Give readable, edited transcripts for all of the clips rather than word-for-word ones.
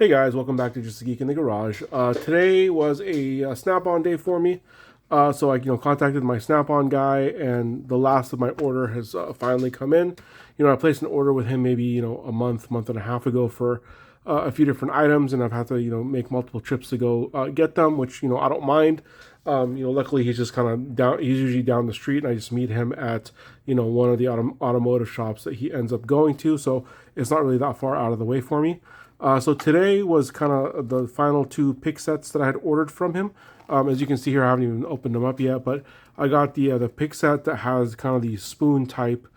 Hey guys, welcome back to Just a Geek in the Garage. Today was a Snap-on day for me, so I contacted my Snap-on guy, and the last of my order has finally come in. I placed an order with him maybe a month and a half ago for a few different items, and I've had to make multiple trips to go get them, which I don't mind. Luckily he's just kind of down. He's usually down the street, and I just meet him at one of the automotive shops that he ends up going to, so it's not really that far out of the way for me. So today was kind of the final two pick sets that I had ordered from him. As you can see here, I haven't even opened them up yet, but I got the pick set that has kind of the spoon type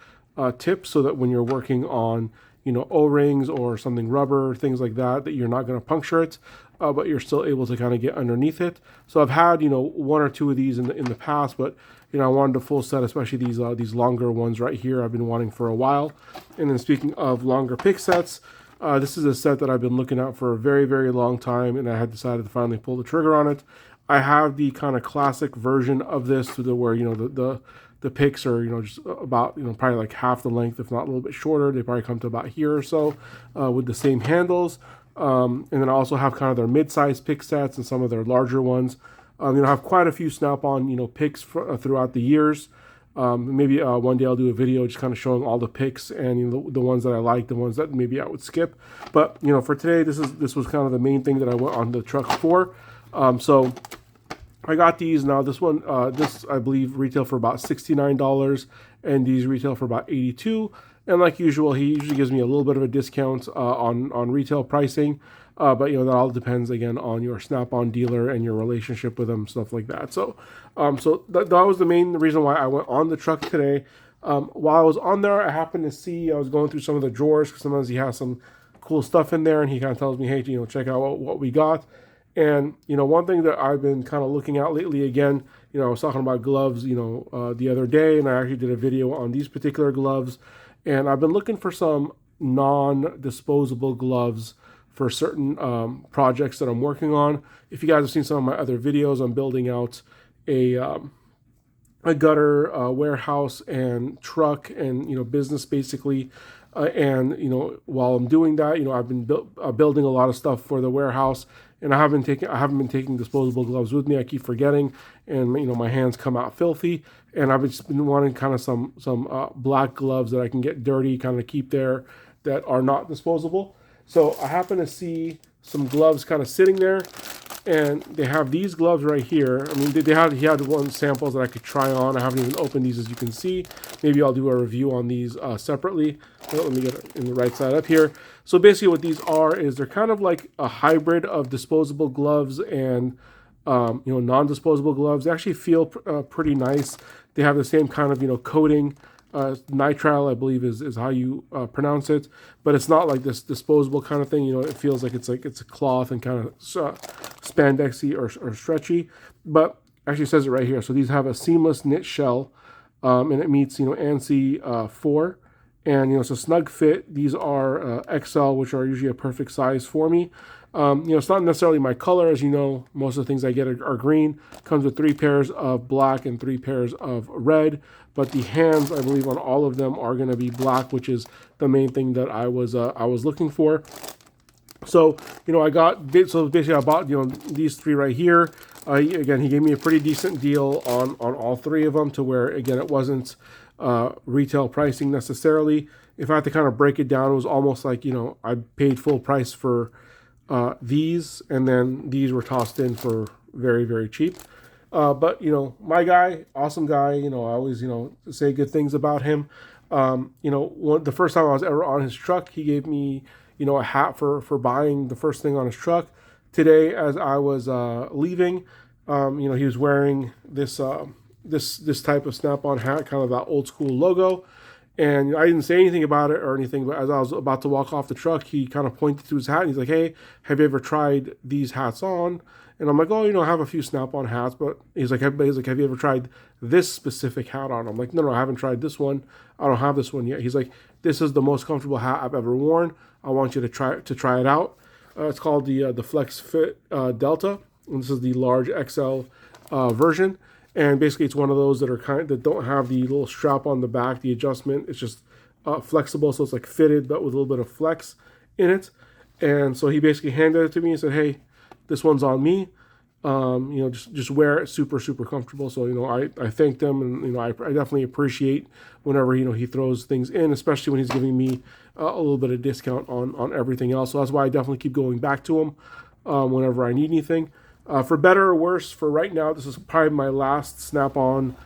tips, so that when you're working on O-rings or something rubber, things like that, that you're not going to puncture it, but you're still able to kind of get underneath it. So I've had one or two of these in the past, but I wanted a full set, especially these longer ones right here. I've been wanting for a while. And then speaking of longer pick sets, this is a set that I've been looking at for a very, very long time, and I had decided to finally pull the trigger on it. I have the kind of classic version of this, to the where the picks are just about probably like half the length, if not a little bit shorter. They probably come to about here or so, with the same handles. And then I also have kind of their mid-size pick sets and some of their larger ones. I have quite a few Snap-on picks throughout the years. Maybe one day I'll do a video just kind of showing all the picks and the ones that I like, the ones that maybe I would skip. But for today, this was kind of the main thing that I went on the truck for. So I got these. Now this one, this I believe retail for about $69, and these retail for about $82. And like usual, he usually gives me a little bit of a discount on retail pricing. But that all depends again on your Snap-on dealer and your relationship with them, stuff like that. So, that was the main reason why I went on the truck today. While I was on there, I happened to see, I was going through some of the drawers, because sometimes he has some cool stuff in there, and he kind of tells me, hey, check out what we got. And one thing that I've been kind of looking at lately, again, I was talking about gloves, the other day, and I actually did a video on these particular gloves, and I've been looking for some non-disposable gloves for certain projects that I'm working on. If you guys have seen some of my other videos, I'm building out a gutter, warehouse, and truck, and business basically. And while I'm doing that, I've been building a lot of stuff for the warehouse, and I haven't been taking disposable gloves with me. I keep forgetting, and my hands come out filthy. And I've just been wanting kind of some black gloves that I can get dirty, kind of keep there, that are not disposable. So I happen to see some gloves kind of sitting there, and they have these gloves right here. I mean, he had one samples that I could try on. I haven't even opened these, as you can see. Maybe I'll do a review on these separately. Let me get it in the right side up here. So basically what these are is they're kind of like a hybrid of disposable gloves and non-disposable gloves. They actually feel pretty nice. They have the same kind of coating. Nitrile, I believe, is how you pronounce it, but it's not like this disposable kind of thing. It feels like it's a cloth and kind of spandexy or stretchy. But actually, it says it right here. So these have a seamless knit shell, and it meets ANSI 4, and it's a snug fit. These are XL, which are usually a perfect size for me. It's not necessarily my color, as most of the things I get are green. Comes with 3 pairs of black and 3 pairs of red, but the hands, I believe, on all of them are going to be black, which is the main thing that I was looking for. So I bought these 3 right here. Again, he gave me a pretty decent deal on all 3 of them, to where again it wasn't retail pricing necessarily. If I had to kind of break it down, it was almost like I paid full price for these, and then these were tossed in for very, very cheap. But my guy, awesome guy. I always say good things about him. The first time I was ever on his truck, he gave me a hat for buying the first thing on his truck. Today, as I was leaving, he was wearing this type of Snap-on hat, kind of that old school logo. And I didn't say anything about it or anything, but as I was about to walk off the truck, he kind of pointed to his hat, and he's like, hey, have you ever tried these hats on? And I'm like, oh, I have a few Snap-on hats, but he's like, have you ever tried this specific hat on? I'm like, no, I haven't tried this one. I don't have this one yet. He's like, this is the most comfortable hat I've ever worn. I want you to try it out. It's called the Flex Fit Delta, and this is the large XL version. And basically, it's one of those that don't have the little strap on the back, the adjustment. It's just flexible, so it's like fitted, but with a little bit of flex in it. And so he basically handed it to me and said, "Hey, this one's on me. Just wear it, super super comfortable." So I thanked him, and I definitely appreciate whenever he throws things in, especially when he's giving me a little bit of discount on everything else. So that's why I definitely keep going back to him whenever I need anything. For better or worse, for right now, this is probably my last Snap-on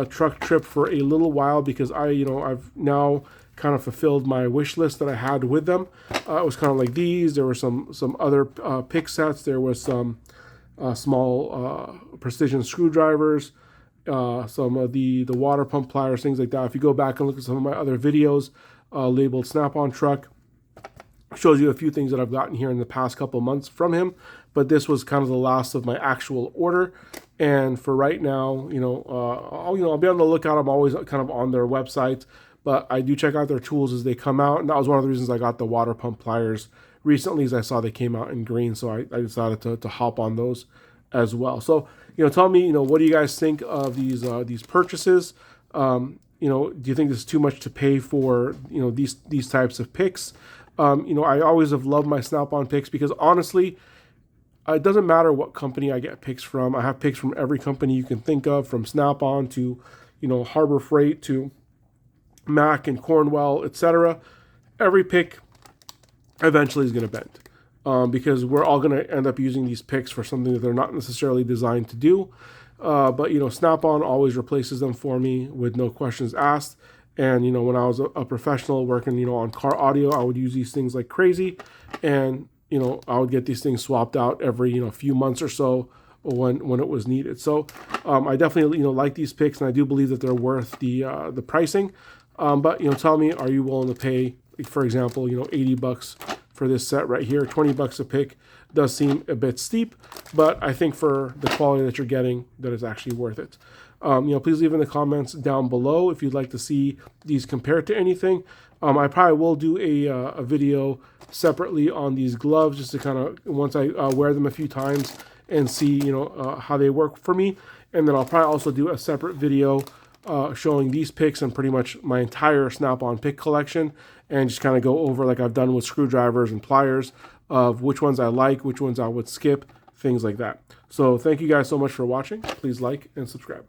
truck trip for a little while, because I've now kind of fulfilled my wish list that I had with them. It was kind of like these. There were some other pick sets. There was some small precision screwdrivers, some of the water pump pliers, things like that. If you go back and look at some of my other videos labeled Snap-on Truck, shows you a few things that I've gotten here in the past couple months from him. But this was kind of the last of my actual order. And for right now, I'll be on the lookout. I'm always kind of on their website, but I do check out their tools as they come out. And that was one of the reasons I got the water pump pliers recently, as I saw they came out in green. So I decided to hop on those as well. So, tell me, what do you guys think of these purchases? Do you think this is too much to pay for, these types of picks? I always have loved my Snap-on picks, because honestly, it doesn't matter what company I get picks from. I have picks from every company you can think of, from Snap-on to, Harbor Freight to Mac and Cornwell, etc. Every pick eventually is going to bend, because we're all going to end up using these picks for something that they're not necessarily designed to do. But Snap-on always replaces them for me with no questions asked. And when I was a professional working on car audio, I would use these things like crazy, and I would get these things swapped out every few months or so when it was needed. So I definitely like these picks, and I do believe that they're worth the pricing. But tell me, are you willing to pay, for example, $80 for this set right here? $20 a pick does seem a bit steep, but I think for the quality that you're getting, that is actually worth it. Please leave in the comments down below if you'd like to see these compared to anything. I probably will do a video separately on these gloves, just to kind of, once I wear them a few times and see how they work for me. And then I'll probably also do a separate video showing these picks and pretty much my entire Snap-on pick collection, and just kind of go over, like I've done with screwdrivers and pliers, of which ones I like, which ones I would skip, things like that. So thank you guys so much for watching. Please like and subscribe.